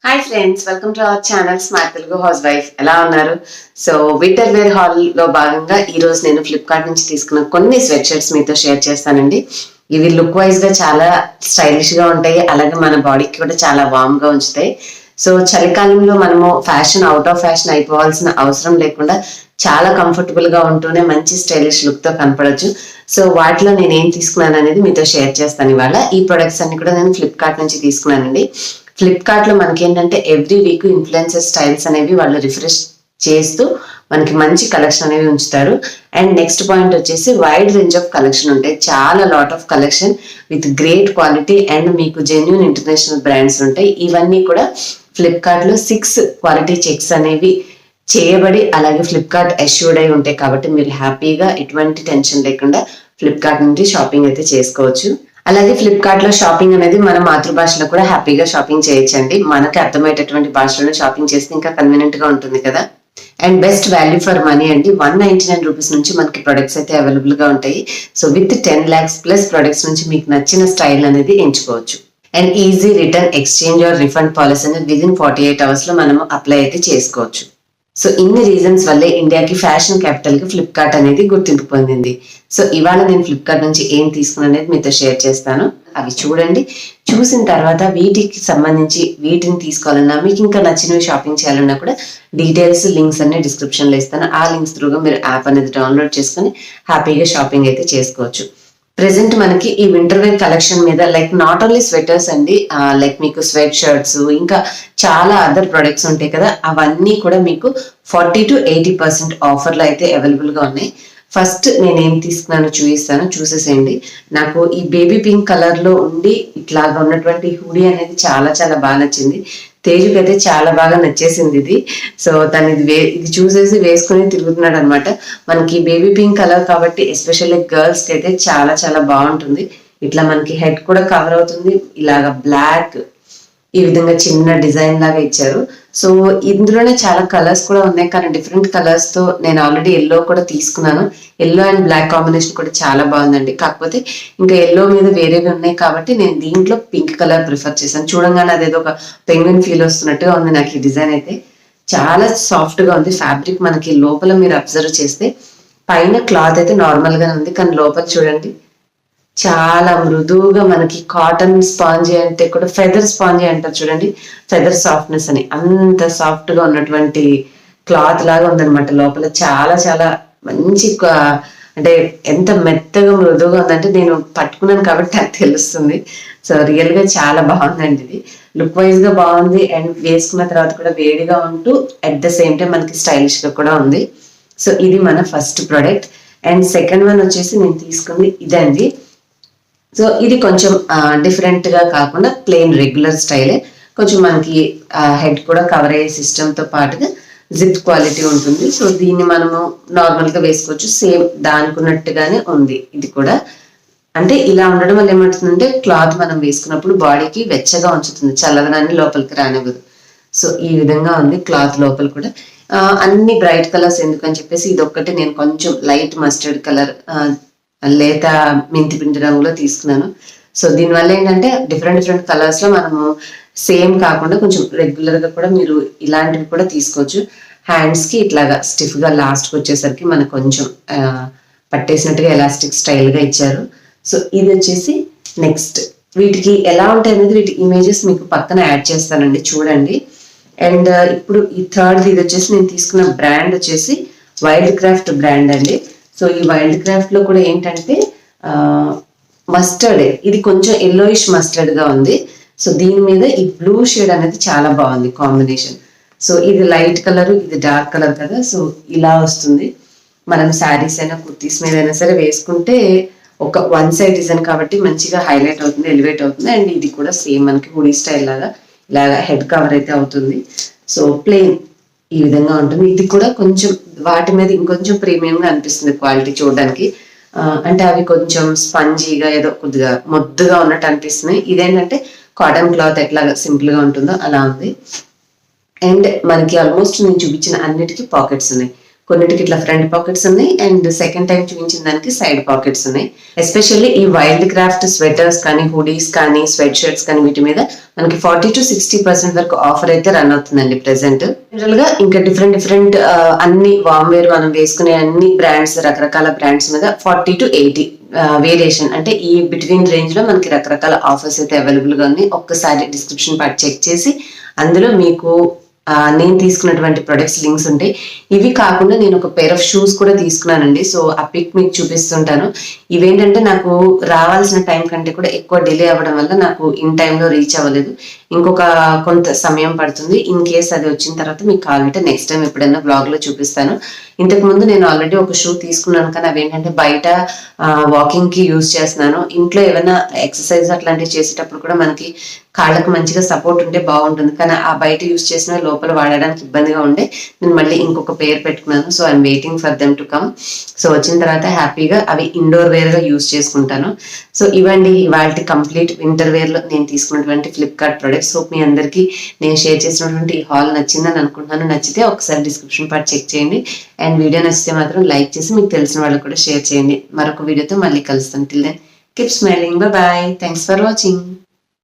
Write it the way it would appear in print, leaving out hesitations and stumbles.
Hi friends, welcome to our channel smart Telugu house wife. ఎలా ఉన్నారు? So winter wear hall లో భాగంగా ఈ రోజు నేను ఫ్లిప్కార్ట్ నుంచి తీసుకున్న కొన్ని స్వెట్ షర్ట్స్ మీతో షేర్ చేస్తానండి. ఇవి లుక్ వైజ్ గా చాలా స్టైలిష్ గా ఉంటాయి, అలాగే మన బాడీకి కూడా చాలా వార్మ్ గా ఉంచుతాయి. సో చలికాలంలో మనము ఫ్యాషన్ అవుట్ ఆఫ్ ఫ్యాషన్ అయిపోవాల్సిన అవసరం లేకుండా చాలా కంఫర్టబుల్ గా ఉంటూనే మంచి స్టైలిష్ లుక్ తో కనపడచ్చు. సో వాటిలో నేను ఏం తీసుకున్నాను అనేది మీతో షేర్ చేస్తాను ఇవాళ. ఈ ప్రొడక్ట్స్ అన్ని కూడా నేను ఫ్లిప్కార్ట్ నుంచి తీసుకున్నానండి. ఫ్లిప్కార్ట్ లో మనకి ఏంటంటే ఎవ్రీ వీక్ ఇన్ఫ్లుయెన్సర్ స్టైల్స్ అనేవి వాళ్ళు రిఫ్రెష్ చేస్తూ మనకి మంచి కలెక్షన్ అనేవి ఉంచుతారు. అండ్ నెక్స్ట్ పాయింట్ వచ్చేసి వైడ్ రేంజ్ ఆఫ్ కలెక్షన్ ఉంటాయి, చాలా lot of collection with great quality and మీకు జెన్యూన్ ఇంటర్నేషనల్ బ్రాండ్స్ ఉంటాయి. ఇవన్నీ కూడా ఫ్లిప్కార్ట్ లో 6 క్వాలిటీ చెక్స్ అనేవి చేయబడి అలాగే ఫ్లిప్కార్ట్ అష్యూర్డ్ అయి ఉంటాయి. కాబట్టి మీరు హ్యాపీగా ఎటువంటి టెన్షన్ లేకుండా ఫ్లిప్కార్ట్ నుండి షాపింగ్ అయితే చేసుకోవచ్చు. అలాగే ఫ్లిప్కార్ట్ లో షాపింగ్ అనేది మన మాతృభాషలో కూడా హ్యాపీగా షాపింగ్ చేయొచ్చండి. మనకి అర్థమయ్యేటటువంటి భాషలో షాపింగ్ చేస్తే ఇంకా కన్వీనియంట్ గా ఉంటుంది కదా. And best value for money అండి. 199 రూపీస్ నుంచి మనకి ప్రొడక్ట్స్ అయితే అవైలబుల్ గా ఉంటాయి. So with 10 lakhs plus products నుంచి మీకు నచ్చిన స్టైల్ అనేది ఎంచుకోవచ్చు. And easy return, exchange are refund policy అనేది విదిన్ 48 hours లో మనం అప్లై అయితే చేసుకోవచ్చు. సో ఇన్ని రీజన్స్ వల్లే ఇండియాకి ఫ్యాషన్ క్యాపిటల్ గా ఫ్లిప్కార్ట్ అనేది గుర్తింపు పొందింది. సో ఇవాళ నేను ఫ్లిప్కార్ట్ నుంచి ఏం తీసుకున్నా అనేది మీతో షేర్ చేస్తాను. అవి చూడండి. చూసిన తర్వాత వీటికి సంబంధించి వీటిని తీసుకోవాలన్నా, మీకు ఇంకా నచ్చినవి షాపింగ్ చేయాలన్నా కూడా డీటెయిల్స్, లింక్స్ అన్ని డిస్క్రిప్షన్ లో ఇస్తాను. ఆ లింక్స్ త్రూగా మీరు యాప్ అనేది డౌన్లోడ్ చేసుకుని హ్యాపీగా షాపింగ్ అయితే చేసుకోవచ్చు. ప్రెసెంట్ మనకి ఈ వింటర్ వేర్ కలెక్షన్ మీద లైక్ నాట్ ఓన్లీ స్వెటర్స్ అండి, లైక్ మీకు స్వెట్ షర్ట్స్ ఇంకా చాలా అదర్ ప్రొడక్ట్స్ ఉంటాయి కదా, అవన్నీ కూడా మీకు 40 to 80% ఆఫర్లు అయితే అవైలబుల్ గా ఉన్నాయి. ఫస్ట్ నేను ఏం తీసుకున్నానో చూపిస్తాను, చూసేసేయండి. నాకు ఈ బేబీ పింక్ కలర్ లో ఉండి ఇట్లాగా ఉన్నటువంటి హుడీ అనేది చాలా చాలా బాగా నచ్చింది. తేజుకి అయితే చాలా బాగా నచ్చేసింది ఇది. సో తను ఇది చూసేసి వేసుకుని తిరుగుతున్నాడు అనమాట. మనకి బేబీ పింక్ కలర్ కాబట్టి ఎస్పెషల్లీ గర్ల్స్ కి అయితే చాలా చాలా బాగుంటుంది. ఇట్లా మనకి హెడ్ కూడా కవర్ అవుతుంది. ఇలాగా బ్లాక్ ఈ విధంగా చిన్న డిజైన్ లాగా ఇచ్చారు. సో ఇందులోనే చాలా కలర్స్ కూడా ఉన్నాయి, కానీ డిఫరెంట్ కలర్స్ తో నేను ఆల్రెడీ ఎల్లో కూడా తీసుకున్నాను. ఎల్లో అండ్ బ్లాక్ కాంబినేషన్ కూడా చాలా బాగుందండి. కాకపోతే ఇంకా ఎల్లో మీద వేరేవి ఉన్నాయి కాబట్టి నేను దీంట్లో పింక్ కలర్ ప్రిఫర్ చేశాను. చూడంగానే అదేదో ఒక పెంగ్విన్ ఫీల్ వస్తున్నట్టుగా ఉంది నాకు ఈ డిజైన్ అయితే. చాలా సాఫ్ట్ గా ఉంది ఫ్యాబ్రిక్. మనకి లోపల మీరు అబ్జర్వ్ చేస్తే పైన క్లాత్ అయితే నార్మల్ గానే ఉంది, కానీ లోపల చూడండి చాలా మృదువుగా మనకి కాటన్ స్పాంజీ అంటే కూడా ఫెదర్ స్పాంజీ అంటారు చూడండి, ఫెదర్ సాఫ్ట్నెస్ అని, అంత సాఫ్ట్ గా ఉన్నటువంటి క్లాత్ లాగా ఉందన్నమాట. లోపల చాలా చాలా మంచి అంటే ఎంత మెత్తగా మృదువుగా ఉందంటే నేను పట్టుకున్నాను కాబట్టి నాకు తెలుస్తుంది. సో రియల్ గా చాలా బాగుందండి. ఇది లుక్ వైజ్ గా బాగుంది అండ్ వేసుకున్న తర్వాత కూడా వేడిగా ఉంటూ అట్ ద సేమ్ టైం మనకి స్టైలిష్ గా కూడా ఉంది. సో ఇది మన first product. And second one వచ్చేసి నేను తీసుకుంది ఇదండి. సో ఇది కొంచెం డిఫరెంట్ గా కాకుండా ప్లెయిన్ రెగ్యులర్ స్టైలే, కొంచెం మనకి హెడ్ కూడా కవర్ అయ్యే సిస్టమ్ తో పాటుగా జిప్ క్వాలిటీ ఉంటుంది. సో దీన్ని మనము నార్మల్ గా వేసుకోవచ్చు, సేమ్ దానికి ఉన్నట్టుగానే ఉంది ఇది కూడా. అంటే ఇలా ఉండడం వల్ల ఏమంటుందంటే క్లాత్ మనం వేసుకున్నప్పుడు బాడీకి వెచ్చగా ఉంచుతుంది, చల్లదనాన్ని లోపలికి రానివ్వదు. సో ఈ విధంగా ఉంది క్లాత్ లోపల కూడా. అన్ని బ్రైట్ కలర్స్ ఎందుకని చెప్పేసి ఇది ఒక్కటి నేను కొంచెం లైట్ మస్టర్డ్ కలర్, లేత మెంతి పిండి రంగులో తీసుకున్నాను. సో దీనివల్ల ఏంటంటే డిఫరెంట్ డిఫరెంట్ కలర్స్ లో మనము సేమ్ కాకుండా కొంచెం రెగ్యులర్ గా కూడా మీరు ఇలాంటివి కూడా తీసుకోవచ్చు. హ్యాండ్స్ కి ఇట్లాగా స్టిఫ్ గా లాస్ట్ కి వచ్చేసరికి మనకు కొంచెం పట్టేసినట్టుగా ఎలాస్టిక్ స్టైల్ గా ఇచ్చారు. సో ఇది వచ్చేసి నెక్స్ట్. వీటికి ఎలా ఉంటాయి అనేది వీటి ఇమేజెస్ మీకు పక్కన యాడ్ చేస్తానండి, చూడండి. అండ్ ఇప్పుడు ఈ థర్డ్ ఇది వచ్చేసి నేను తీసుకున్న బ్రాండ్ వచ్చేసి వైల్డ్ క్రాఫ్ట్ బ్రాండ్ అండి. సో ఈ వైల్డ్ క్రాఫ్ట్ లో కూడా ఏంటంటే మస్టర్డ్, ఇది కొంచెం ఎల్లోయిష్ మస్టర్డ్ గా ఉంది. సో దీని మీద ఈ బ్లూ షేడ్ అనేది చాలా బాగుంది కాంబినేషన్. సో ఇది లైట్ కలర్, ఇది డార్క్ కలర్ కదా. సో ఇలా వస్తుంది. మనం శారీస్ అయినా కుర్తీస్ మీద అయినా సరే వేసుకుంటే ఒక వన్ సైడ్ డిజైన్ కాబట్టి మంచిగా హైలైట్ అవుతుంది, ఎలివేట్ అవుతుంది. అండ్ ఇది కూడా సేమ్ మనకి హుడీ స్టైల్ లాగా ఇలాగా హెడ్ కవర్ అయితే అవుతుంది. సో ప్లెయిన్ ఈ విధంగా ఉంటుంది. ఇది కూడా కొంచెం వాటి మీద ఇంకొంచెం ప్రీమియం గా అనిపిస్తుంది క్వాలిటీ చూడడానికి. అంటే అవి కొంచెం స్పంజీగా ఏదో కొద్దిగా మొద్దుగా ఉన్నట్టు అనిపిస్తున్నాయి. ఇదేంటంటే కాటన్ క్లాత్ ఎట్లాగా సింపుల్ గా ఉంటుందో అలా ఉంది. అండ్ మనకి ఆల్మోస్ట్ నేను చూపించిన అన్నిటికీ పాకెట్స్ ఉన్నాయి. కొన్నిటికి ఇట్లా ఫ్రంట్ పాకెట్స్ ఉన్నాయి అండ్ సెకండ్ టైం చూపించిన దానికి సైడ్ పాకెట్స్ ఉన్నాయి. ఎస్పెషల్లీ ఈ వైల్డ్ క్రాఫ్ట్ స్వెటర్స్ కానీ, హుడీస్ కానీ, స్వెట్ షర్ట్స్ కానీ వీటి మీద మనకి 40-60% వరకు ఆఫర్ అయితే రన్ అవుతుందండి ప్రెసెంట్. జనరల్ గా ఇంకా డిఫరెంట్ అన్ని వామ్ వేర్ మనం వేసుకునే అన్ని బ్రాండ్స్, రకరకాల బ్రాండ్స్ మీద 40-80 వేరియేషన్, అంటే ఈ బిట్వీన్ రేంజ్ లో మనకి రకరకాల ఆఫర్స్ అయితే అవైలబుల్ గా ఉన్నాయి. ఒక్కసారి డిస్క్రిప్షన్ పార్ట్ చెక్ చేసి అందులో మీకు నేను తీసుకున్నటువంటి ప్రొడక్ట్స్ లింక్స్ ఉంటాయి. ఇవి కాకుండా నేను ఒక పేర్ ఆఫ్ షూస్ కూడా తీసుకున్నానండి. సో ఆ పిక్ మీకు చూపిస్తుంటాను. ఇవేంటంటే నాకు రావాల్సిన టైం కంటే కూడా ఎక్కువ డిలే అవ్వడం వల్ల నాకు ఇన్ టైంలో రీచ్ అవ్వలేదు. ఇంకొక కొంత సమయం పడుతుంది. ఇన్ కేస్ అది వచ్చిన తర్వాత మీకు కావాలంటే నెక్స్ట్ టైం ఎప్పుడైనా బ్లాగ్ లో చూపిస్తాను. ఇంతకు ముందు నేను ఆల్రెడీ ఒక షూ తీసుకున్నాను, కానీ అవేంటంటే బయట వాకింగ్ కి యూజ్ చేస్తున్నాను. ఇంట్లో ఏమైనా ఎక్సర్సైజ్ అట్లాంటివి చేసేటప్పుడు కూడా మనకి కాళ్ళకు మంచిగా సపోర్ట్ ఉంటే బాగుంటుంది, కానీ ఆ బయట యూజ్ చేసిన లోపల వాడడానికి ఇబ్బందిగా ఉండే నేను మళ్ళీ ఇంకొక పేరు పెట్టుకున్నాను. So I'm waiting for them to come. So వచ్చిన తర్వాత హ్యాపీగా అవి ఇండోర్ వేర్ గా యూజ్ చేసుకుంటాను. సో ఇవండి ఇవాళ కంప్లీట్ వింటర్ వేర్ లో నేను తీసుకున్నటువంటి ఫ్లిప్కార్ట్ ప్రొడక్ట్స్. సో మీ అందరికీ నేను షేర్ చేసినటువంటి ఈ హాల్ నచ్చిందని అనుకుంటున్నాను. నచ్చితే ఒకసారి డిస్క్రిప్షన్ పార్ట్ చెక్ చేయండి అండ్ వీడియో నచ్చితే మాత్రం లైక్ చేసి మీకు తెలిసిన వాళ్ళకి కూడా షేర్ చేయండి. మరొక వీడియోతో మళ్ళీ కలుస్తాను. Till then keep smiling. Bye. Thanks for watching.